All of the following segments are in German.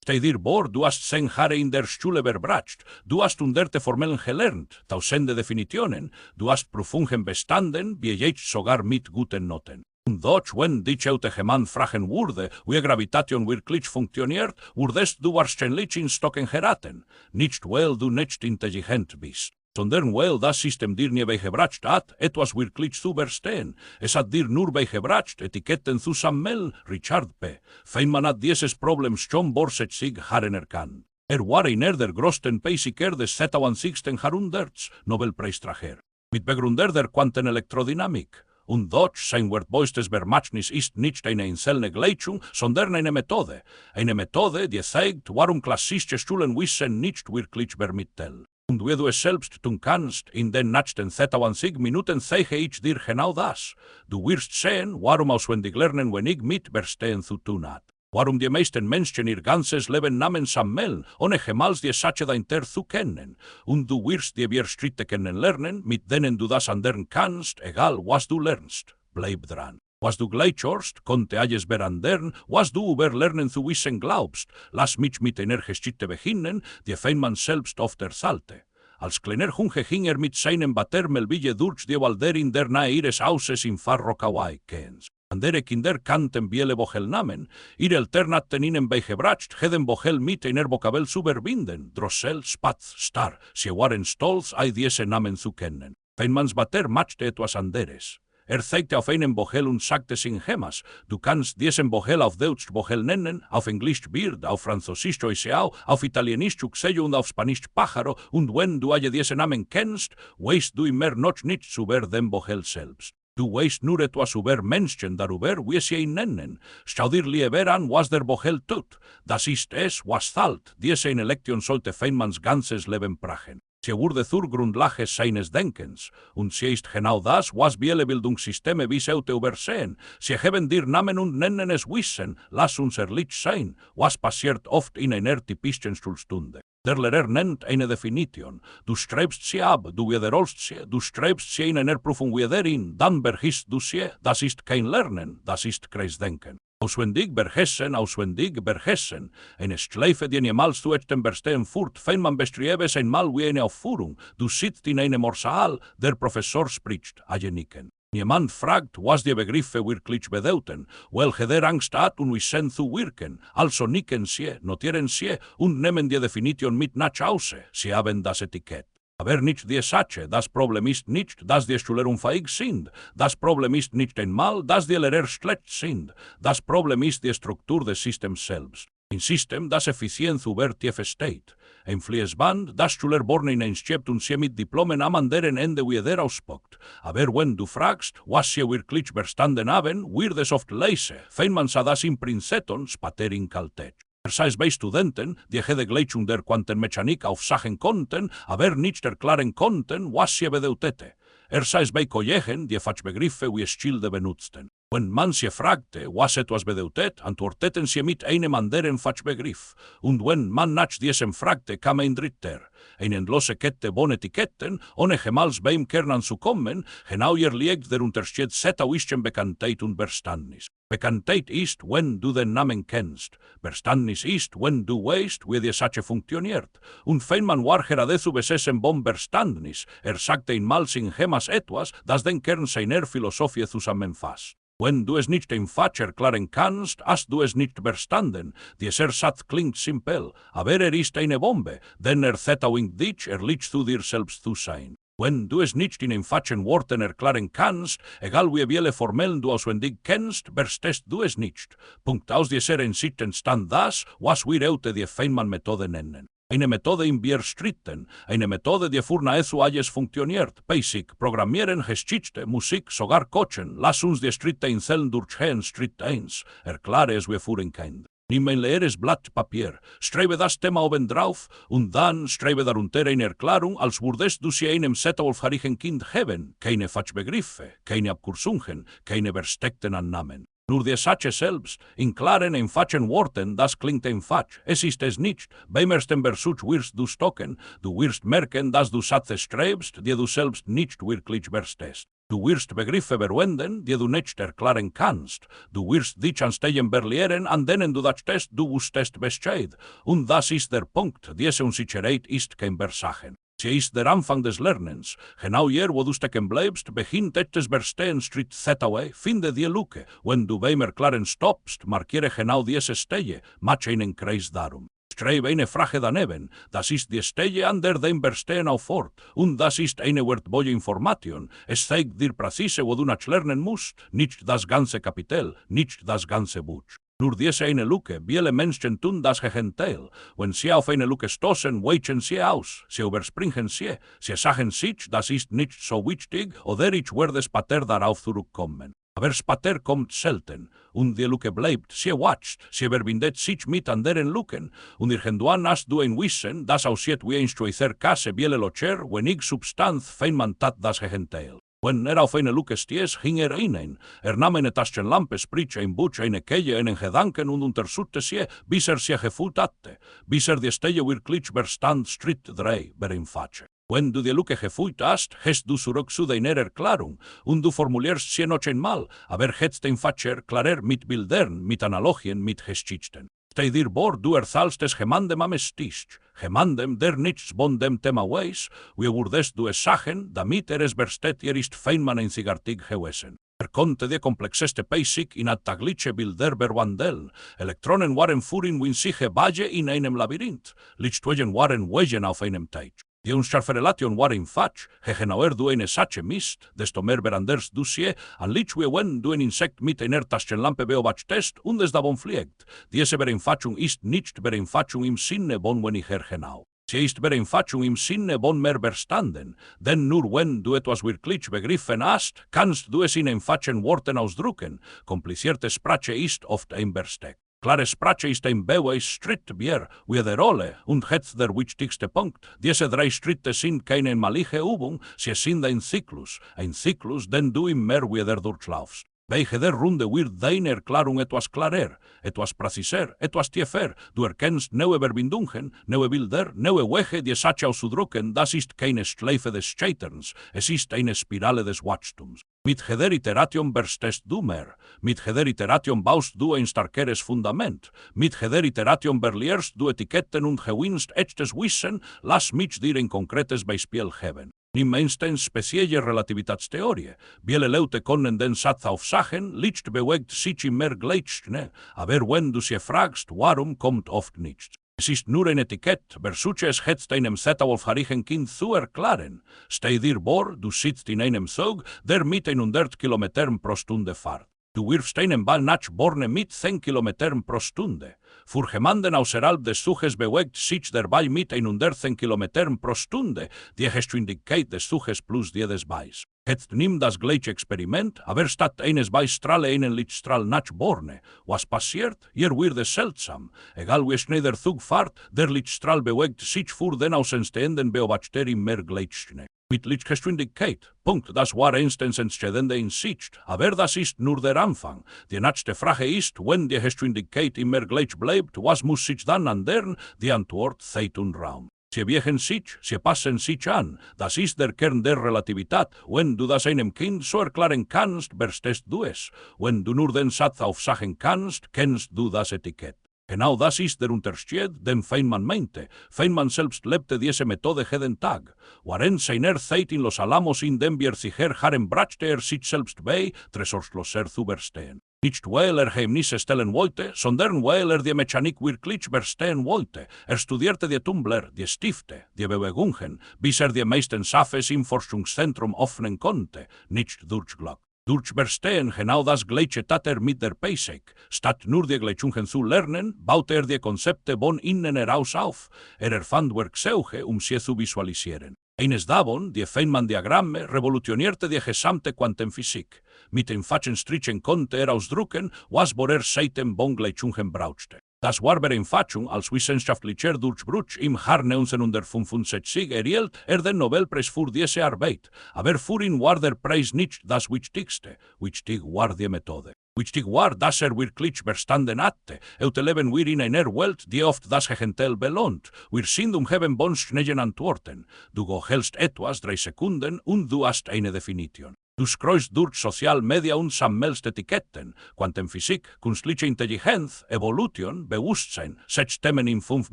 Stell dir vor, du hast 10 Jahre in der Schule verbracht, du hast hunderte Formeln gelernt, tausende Definitionen, du hast Prüfungen bestanden, wie jetzt sogar mit guten Noten. Und dort, wenn dich jemand fragen würde, wie Gravitation wirklich funktioniert, würdest du wahrscheinlich in Stocken geraten. Nicht, weil du nicht intelligent bist, sondern weil das System dir nie beigebracht hat, etwas wirklich zu verstehen. Es hat dir nur beigebracht, Etiketten zu sammeln, Richard P. Feynman hat dieses Problem schon vor 60 Jahren erkannt. War einer der größten Physiker des 20. Jahrhunderts, Nobelpreisträger. Mitbegründer der Quantenelektrodynamik. Und dort sein wertvollstes Vermächtnis ist nicht eine einzelne Gleichung, sondern eine Methode. Eine Methode, die zeigt, warum klassische Schulen Wissen nicht wirklich vermitteln. Und wie du es selbst tun kannst, in den nächsten 20 Minuten zeige ich dir genau das. Du wirst sehen, warum auswendig lernen wenig mit Verstehen zu tun hat. Warum die meisten Menschen ihr ganzes Leben Namen sammeln, ohne jemals die Sache dahinter zu kennen. Und du wirst die Schritte kennenlernen, mit denen du das ändern kannst, egal was du lernst. Bleib dran. Was du gleich hörst, konnte alles verändern, was du über Lernen zu wissen glaubst. Lass mich mit einer Geschichte beginnen, die Feynman selbst oft erzählte. Als kleiner Junge ging mit seinem Vater durch die Wälder in der Nähe ihres Hauses in Rockaway, Kens. Andere Kinder kannten viele Vogelnamen. Ihre Eltern hatten ihnen beigebracht, jeden Vogel mit einer Vokabel zu verbinden. Drossel, Spatz, Star. Sie waren stolz, all diese Namen zu kennen. Feynmans Vater machte etwas anderes. Zeigte auf einen Vogel und sagte sin gemas, du kannst diesen Vogel auf Deutsch Vogel nennen, auf Englisch Bird, auf Französisch Oiseau, auf Italienisch Uxello und auf Spanisch Pájaro, und wenn du alle diese Namen kennst, weißt du immer noch nichts über den Vogel selbst. Du weißt nur etwas über Menschen, darüber, wie sie ihn nennen. Schau dir lieber an, was der Vogel tut. Das ist es, was zählt. Diese eine Lektion sollte Feynmans ganzes Leben prägen. Sie wurde zur Grundlage seines Denkens. Und sie ist genau das, was viele Bildungssysteme bis heute übersehen. Sie haben dir Namen und nennen es Wissen. Lass uns ehrlich sein, was passiert oft in einer typischen Schulstunde. Der Lehrer nennt eine Definition. Du strebst sie ab, du wiederholst sie, du strebst sie in einer Prüfung wieder in, dann vergisst du sie. Das ist kein Lernen, das ist Kreisdenken. Auswendig vergessen. Eine Schleife, die niemals zu echtem Verstehen führt. Feynman beschrieb es einmal wie eine Aufführung. Du sitzt in einem Saal, der Professor spricht, alle nicken. Niemand fragt, was die Begriffe wirklich bedeuten, welche der Angst hat, Wissen zu wirken. Also nicken sie, notieren sie und nehmen die Definition mit nach Hause. Sie haben das Etikett. Aber nicht die Sache. Das Problem ist nicht, dass die Schüler unfähig sind. Das Problem ist nicht einmal, dass die Lehrer schlecht sind. Das Problem ist die Struktur des Systems selbst. Ein System, das Effizienz über Tiefe steht. Ein Fließband, das Schüler born hineinschiebt und sie mit Diplomen am anderen Ende wieder ausspuckt. Aber wenn du fragst, was sie wirklich verstanden haben, wird es oft leise. Feynman sah das im Princeton, Spater in Caltech. Sei es bei Studenten, die jede Gleichung der Quantenmechanik aufsagen konnten, aber nicht erklären konnten, was sie bedeutete. Sei es bei Kollegen, die Falschbegriffe wie Schilde benutzten. Wenn man sie fragte, was etwas bedeutet, antworteten sie mit einem anderen Falschbegriff. Und wenn man nach diesem fragte, kam ein dritter. Eine endlose Kette von Etiketten, ohne jemals beim Kern anzukommen, genau hier liegt der Unterschied zwischen Bekanntheit und Verständnis. Bekanntheit ist, wenn du den Namen kennst. Verständnis ist, wenn du weißt, wie die Sache funktioniert. Und Feynman war geradezu besessen vom Verständnis. Sagte einmal sin gemas etwas, das den Kern seiner Philosophie zusammenfasst. Wenn du es nicht einfach erklären kannst, hast du es nicht verstanden. Dieser Satz klingt simpel, aber ist eine Bombe, denn zwingt dich, ehrlich zu dir selbst zu sein. Wenn du es nicht in einfachen Worten erklären kannst, egal wie viele Formellen du auswendig kennst, verstehst du es nicht. Punkt aus dieser Einsicht entstand das, was wir heute die Feynman-Methode nennen. Eine Methode in wir stritten, eine Methode, die für nahezu alles funktioniert. Basic, Programmieren, Geschichte, Musik, sogar Coachen. Lass uns die Schritte einzeln durchgehen. Schritt 1. Erkläre es wie führen Kind. Nimm ein leeres Blatt Papier, schreibe das Thema obendrauf und dann schreibe darunter eine Erklärung, als würdest du sie einem zettelfähigen Kind geben. Keine Falschbegriffe, keine Abkürzungen, keine versteckten Annahmen. Nur die Sache selbst, in klaren, einfachen Worten, das klingt einfach. Es ist es nicht. Beim ersten Versuch wirst du stocken. Du wirst merken, dass du Sätze strebst, die du selbst nicht wirklich verstehst. Du wirst Begriffe verwenden, die du nicht erklären kannst. Du wirst dich an Stellen verlieren, an denen du dachtest, du wusstest Bescheid. Und das ist der Punkt. Diese Unsicherheit ist kein Versagen. Sie ist der Anfang des Lernens. Genau hier, wo du stecken bleibst, beginnt echtes Verstehen Schritt Z-Away. Finde die Lücke. Wenn du beim Erklären stoppst, markiere genau diese Stelle. Mache einen Kreis darum. Schreibe eine Frage daneben. Das ist die Stelle, an der dein Verstehen aufhört. Und das ist eine wertvolle Information. Es zeigt dir präzise, wo du nachlernen musst. Nicht das ganze Kapitel, nicht das ganze Buch. Nur diese eine Lücke. Viele Menschen tun das Gegenteil. Wenn sie auf eine Lücke stoßen, weichen sie aus. Sie überspringen sie. Sie sagen sich, das ist nicht so wichtig, oder ich werde später darauf zurückkommen. Aber später kommt selten. Und die Lücke bleibt. Sie wächst. Sie verbindet sich mit anderen Lücken. Und irgendwann hast du ein Wissen, das aussieht wie ein Schweizer Kasse, viele Locher, wenn ich Substanz Feynman-Zitat das Gegenteil. Wenn auf eine Lücke stieß, ging hinein. Nahm eine Taschenlampe, spritzte ein Buch, eine Kelle, einen Gedanken und untersuchte sie, bis sie gefühlt hatte. Bis die Stelle wirklich verstand, Schritt 3, vereinfache. Wenn du die Lücke gefühlt hast, hast du zurück zu deiner Erklärung. Und du formulierst sie noch einmal, aber hättest einfacher klarer mit Bildern, mit Analogien, mit Geschichten. Stell dir vor, du erzählst es jemandem am Tisch. Jemandem, der nichts von dem Thema weiß, wie würdest du es sagen, damit es versteht, ist Feynman einzigartig gewesen. Konnte die komplexeste Basic in attagliche Bilder verwandeln. Elektronen waren vorhin wie sich Baje in einem Labyrinth. Lichtwegen waren Wegen auf einem Teich. Die unscharfe Relation war falsch. Je genauer du eine Sache misst, desto mehr veranderst du sie, an Licht wie wenn du ein Insekt mit einer Taschenlampe beobachtest und es davon fliegt. Diese Vereinfachung ist nicht Vereinfachung im Sinne von weniger genau. Sie ist Vereinfachung im Sinne von mehr verstanden, denn nur wenn du etwas wirklich begriffen hast, kannst du es in einfachen Worten ausdrücken. Komplizierte Sprache ist oft ein Versteck. Klare Sprache ist ein Beweisschritt mehr wie die Rolle und jetzt der wichtigste Punkt. Diese 3 Schritte sind keine einmalige Übung, sie sind ein Zyklus, den du immer wieder durchlaufst. Bei jeder Runde wird deine Erklärung etwas klarer, etwas präziser, etwas tiefer. Du erkennst neue Verbindungen, neue Bilder, neue Wege, die Sache auszudrücken. Das ist keine Schleife des Scheiterns, es ist eine Spirale des Wachstums. Mit jeder Iteration verstehst du mehr. Mit jeder Iteration baust du ein stärkeres Fundament. Mit jeder Iteration verlierst du Etiketten und gewinnst echtes Wissen. Lass mich dir ein konkretes Beispiel geben. Nimm einstens spezielle Relativitätstheorie. Viele Leute können den Satz aufsagen, Licht bewegt sich immer gleich schnell. Aber wenn du sie fragst, warum, kommt oft nichts. Es ist nur ein Etikett, versuche es jetzt einem zehnjährigen Kind zu erklären. Stell dir vor, du sitzt in einem Zug, der mit 100 Kilometern pro Stunde fährt. Du wirfst einen Ball nach vorne mit 10 Kilometern pro Stunde. Für jemanden außerhalb des Zuges bewegt sich der Ball mit 110 Kilometern pro Stunde, die Geschwindigkeit des Zuges plus die des Balls. Jetzt nimm das gleiche Experiment, aber statt eines Ballstrahle einen Lichtstrahl nach vorne. Was passiert? Hier wird es seltsam. Egal wie schnell der Zug fährt, der Lichtstrahl bewegt sich für den außenstehenden Beobachter immer gleich schnell. Mit Lichtgeschwindigkeit. Punkt. Das war einstens entstehende Insicht. Aber das ist nur der Anfang. Die nächste Frage ist, wenn die Geschwindigkeit immer gleich bleibt, was muss sich dann ändern? Die Antwort Zeit und Raum. Sie wiegen sich, sie passen sich an. Das ist der Kern der Relativität. Wenn du das einem Kind so erklären kannst, verstehst du es. Wenn du nur den Satz aufsagen kannst, kennst du das Etikett. Genau das ist der Unterschied, den Feynman meinte. Feynman selbst lebte diese Methode jeden Tag. Während seiner Zeit in Los Alamos, in dem wir sicher haben, brachte sich selbst bei, Tresorschlosser zu verstehen. Nicht weil Geheimnisse stellen wollte, sondern weil die Mechanik wirklich verstehen wollte. Studierte die Tumbler, die Stifte, die Bewegungen, bis die meisten Safes im Forschungszentrum öffnen konnte. Nicht durch Glück. Durch Verstehen genau das gleiche tat mit der Basic. Statt nur die Gleichungen zu lernen, baute die Konzepte von innen heraus auf. Erfand Werkzeuge, sie zu visualisieren. Eines davon, die Feynman-Diagramme, revolutionierte die gesamte Quantenphysik. Mit einfachen Strichen konnte ausdrücken, was seitdem von Gleichungen brauchte. Das war Beeinfachung als wissenschaftlicher Durchbruch im Jahr 1965 erhielt den Nobelpreis für diese Arbeit, aber für ihn war der Preis nicht das Wichtigste, wichtig war die Methode. Wichtig war, dass wirklich verstanden hatte, leben wir in einer Welt, die oft das Gegenteil belohnt. Wir sind haben von schnellen Antworten. Du hältst etwas 3 Sekunden und du hast eine Definition. Du scrollst durch Sozialmedia und sammelst Etiketten. Quantenphysik, künstliche Intelligenz, Evolution, Bewusstsein, 6 Themen in 5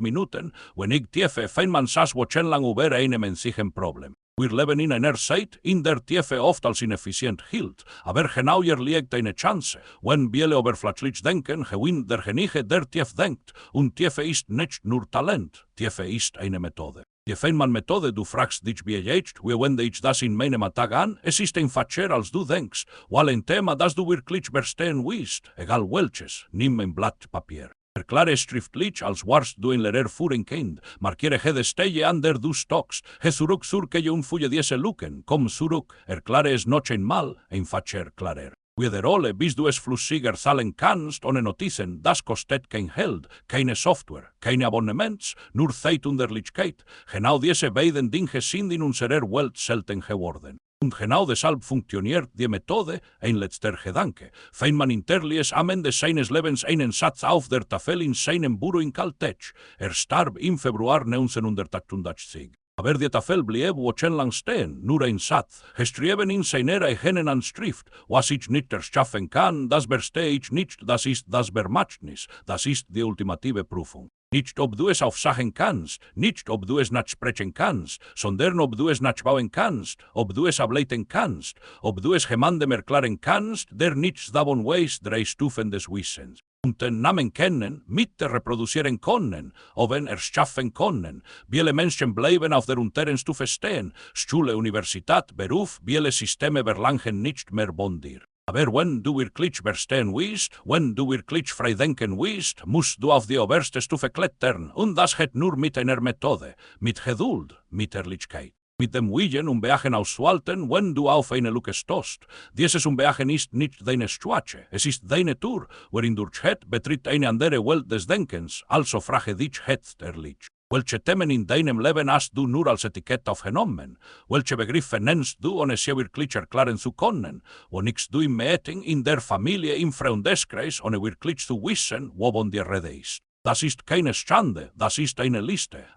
Minuten, wenn ich tiefe Feynman saß wochenlang über einem einzigen Problem. Wir leben in einer Zeit, in der Tiefe oft als ineffizient gilt, aber genau hier liegt eine Chance. Wenn wir oberflächlich denken, gewinnt derjenige, der tief denkt, und Tiefe ist nicht nur Talent, Tiefe ist eine Methode. Die Feynman-Methode, du fragst dich wie jetzt, wie wende ich das in meinem Tag an? Es ist einfacher als du denkst, weil ein Thema, das du wirklich verstehen willst, egal welches, nimm ein Blatt Papier. Erklare schriftlich, als warst du ein Lehrer für ein Kind. Markiere jede Stelle, an der du stockst. Geh zurück zur Keje und fülle diese Lücken. Komm zurück, erklare es noch einmal, einfacher klarer. Wiederhole, bis du es flüssiger zahlen kannst, ohne Notizen. Das kostet kein Geld, keine Software, keine Abonnements, nur Zeit und Ehrlichkeit. Genau diese beiden Dinge sind in unserer Welt selten geworden. Und genau deshalb funktioniert die Methode, ein letzter Gedanke. Feynman hinterließ am Ende seines Lebens einen Satz auf der Tafel in seinem Büro in Caltech. Starb im Februar 1988. Aber die Tafel blieb wochenlang stehen, nur ein Satz, geschrieben in seiner eigenen Handschrift. Was ich nicht erschaffen kann, das verstehe ich nicht, das ist das Vermächtnis, das ist die ultimative Prüfung. Nicht, ob du es aufsagen kannst, nicht, ob du es nachsprechen kannst, sondern ob du es nachbauen kannst, ob du es ableiten kannst, ob du es jemandem erklären kannst, der nichts davon weiß, 3 Stufen des Wissens. Und den Namen kennen, mit reproduzieren können, oben erschaffen können. Viele Menschen bleiben auf der unteren Stufe stehen. Schule, Universität, Beruf, viele Systeme verlangen nicht mehr von dir. Aber wenn du wirklich verstehen willst, wenn du wirklich frei denken willst, musst du auf die oberste Stufe klettern. Und das geht nur mit einer Methode, mit Geduld, mit Ehrlichkeit. Mit dem Willen und Beachten auszuhalten, wenn du auf eine Lücke stoßt. Dieses Unbeachten ist nicht deine Schwache, es ist deine Tür, worin durch het betritt eine andere Welt des Denkens, also frage dich jetzt ehrlich. Welche Themen in deinem Leben hast du nur als Etikett aufgenommen? Welche Begriffe nennst du, ohne sie wirklich erklären zu können? Wo nickst du im Meeting, in der Familie, im Freundeskreis, ohne wirklich zu wissen, wovon die Rede ist? Das ist keine Schande, das ist eine Liste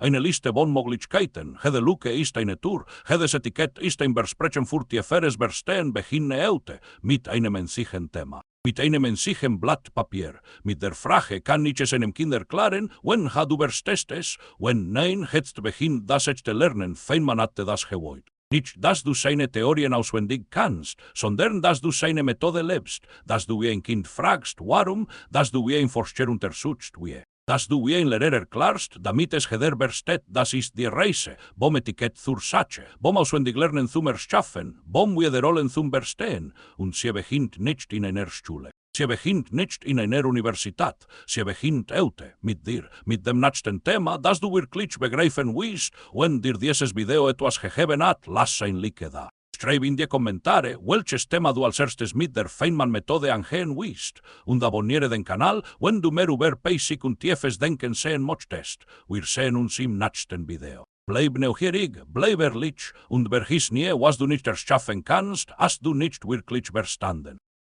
von Möglichkeiten. Jede Lücke ist eine Tür, jedes Etikett ist ein Versprechen für tieferes Verstehen, beginne heute mit einem einzigen Thema. Mit einem einzigen Blatt Papier. Mit der Frage, kann ich es einem Kind erklären, wenn du verstehst es, wenn nein, jetzt beginnt das zu lernen. Feynman hatte das gewollt. Nicht, dass du seine Theorien auswendig kannst, sondern dass du seine Methode lebst, dass du wie ein Kind fragst, warum, dass du wie ein Forscher untersuchst, wie. Dass du wie ein Lehrer erklärst, damit es jeder versteht, das ist die Reise, vom Etikett zur Sache, vom auswendig lernen zum Erschaffen, vom Wiederholen zum Verstehen, und sie beginnt nicht in einer Schule. Sie beginnt nicht in einer Universität, sie beginnt heute mit dir, mit dem nächsten Thema, das du wirklich begreifen willst, wenn dir dieses Video etwas gegeben hat, lass ein Like da. Schreib in die Kommentare, welches Thema du als erstes mit der Feynman-Methode angehen willst und abonniere den Kanal, wenn du mehr über Basic und tiefes Denken sehen möchtest. Wir sehen uns im nächsten Video. Bleib neugierig, bleib ehrlich und vergiss nie, was du nicht erschaffen kannst, hast du nicht wirklich verstanden.